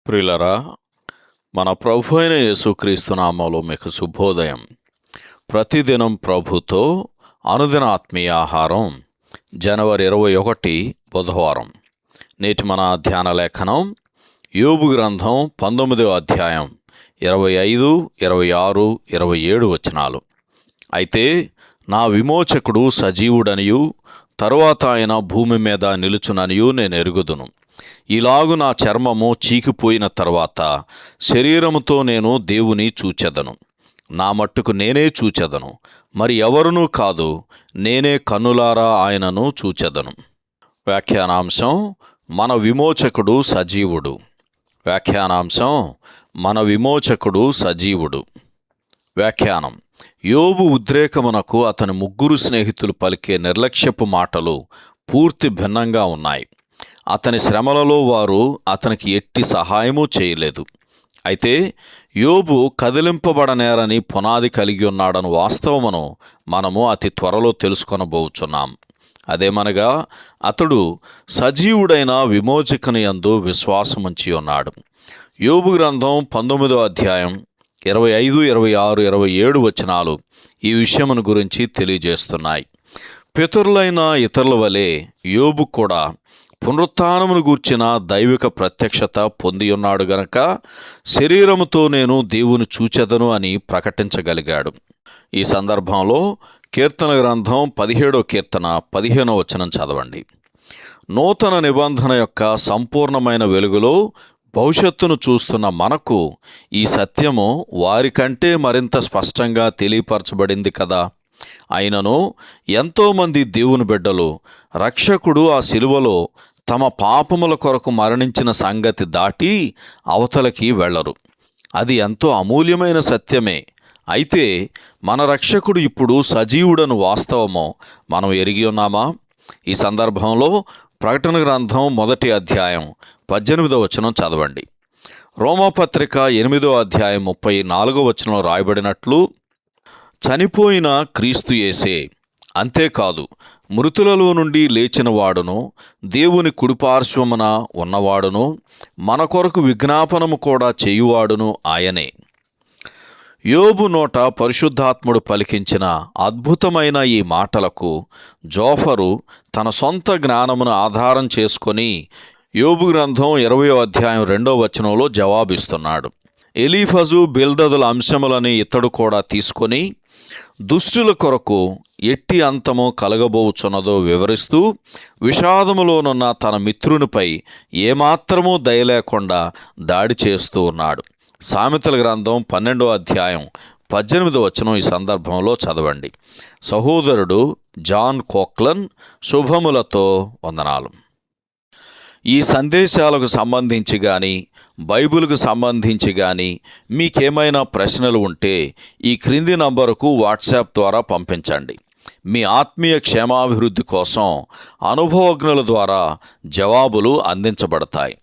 ప్రియులరా, మన ప్రభు అయిన యేసుక్రీస్తు నామములో మీకు శుభోదయం. ప్రతిదినం ప్రభుతో అనుదిన ఆత్మీయ ఆహారం. జనవరి 21 బుధవారం. నేటి మన ధ్యాన లేఖనం యోబు గ్రంథం 19వ అధ్యాయం 25, 26, 27 వచనాలు. అయితే నా విమోచకుడు సజీవుడనియు తరువాత ఆయన భూమి మీద నిలుచుననియు నేను ఎరుగుదును. ఇలాగు నా చర్మము చీకిపోయిన తర్వాత శరీరముతో నేను దేవుని చూచెదను. నా మట్టుకు నేనే చూచెదను, మరి ఎవరునూ కాదు, నేనే కన్నులారా ఆయనను చూచెదను. వ్యాఖ్యానాంశం: మన విమోచకుడు సజీవుడు. వ్యాఖ్యానాంశం: మన విమోచకుడు సజీవుడు. వ్యాఖ్యానం: యోబు ఉద్రేకమునకు అతని ముగ్గురు స్నేహితులు పలికే నిర్లక్ష్యపు మాటలు పూర్తి భిన్నంగా ఉన్నాయి. అతని శ్రమలలో వారు అతనికి ఎట్టి సహాయము చేయలేదు. అయితే యోబు కదిలింపబడనేరని పునాది కలిగి ఉన్నాడని వాస్తవమును మనము అతి త్వరలో తెలుసుకొనబోచున్నాం. అదేమనగా అతడు సజీవుడైన విమోచకుని యందు విశ్వాసముంచి ఉన్నాడు. యోబు గ్రంథం 19వ అధ్యాయం 25, 26, 27 వచనాలు ఈ విషయమును గురించి తెలియజేస్తున్నాయి. పితరులైన ఇతరుల వలె యోబు కూడా పునరుత్థానమును గూర్చిన దైవిక ప్రత్యక్షత పొంది ఉన్నాడు గనక శరీరముతో నేను దేవుని చూచెదను అని ప్రకటించగలిగాడు. ఈ సందర్భంలో కీర్తన గ్రంథం 17వ కీర్తన 15వ వచనం చదవండి. నూతన నిబంధన యొక్క సంపూర్ణమైన వెలుగులో భవిష్యత్తును చూస్తున్న మనకు ఈ సత్యము వారికంటే మరింత స్పష్టంగా తెలియపరచబడింది కదా. అయినను ఎంతోమంది దేవుని బిడ్డలు రక్షకుడు ఆ శిలువలో తమ పాపముల కొరకు మరణించిన సంగతి దాటి అవతలకి వెళ్ళరు. అది ఎంతో అమూల్యమైన సత్యమే. అయితే మన రక్షకుడు ఇప్పుడు సజీవుడను వాస్తవమో మనం ఎరిగి ఉన్నామా? ఈ సందర్భంలో ప్రకటన గ్రంథం 1వ అధ్యాయం 18వ వచనం చదవండి. రోమాపత్రిక 8వ అధ్యాయం 34వ వచనంలో రాయబడినట్లు, చనిపోయిన క్రీస్తు యేసే, అంతేకాదు మృతులలో నుండి లేచిన వాడును దేవుని కుడిపార్శ్వమున ఉన్నవాడును మన కొరకు విజ్ఞాపనము కూడా చేయువాడును ఆయనే. యోబు నోట పరిశుద్ధాత్ముడు పలికించిన అద్భుతమైన ఈ మాటలకు జోఫరు తన సొంత జ్ఞానమును ఆధారం చేసుకొని యోబు గ్రంథం 20వ అధ్యాయం 2వ వచనంలో జవాబిస్తున్నాడు. ఎలీఫజు బిల్దదుల అంశములని ఇతడు కూడా తీసుకొని దుష్టుల కొరకు ఎట్టి అంతము కలగబోచున్నదో వివరిస్తూ విషాదములోనున్న తన మిత్రునిపై ఏమాత్రమూ దయలేకుండా దాడి చేస్తూ ఉన్నాడు. సామెతల గ్రంథం 12వ అధ్యాయం 18వ వచనం ఈ సందర్భంలో చదవండి. సహోదరుడు జాన్ కోక్లన్ శుభములతో వందనాలు. ఈ సందేశాలకు సంబంధించి కానీ బైబిల్కు సంబంధించి కానీ మీకేమైనా ప్రశ్నలు ఉంటే ఈ క్రింది నంబరుకు వాట్సాప్ ద్వారా పంపించండి. మీ ఆత్మీయ క్షేమాభివృద్ధి కోసం అనుభవజ్ఞుల ద్వారా జవాబులు అందించబడతాయి.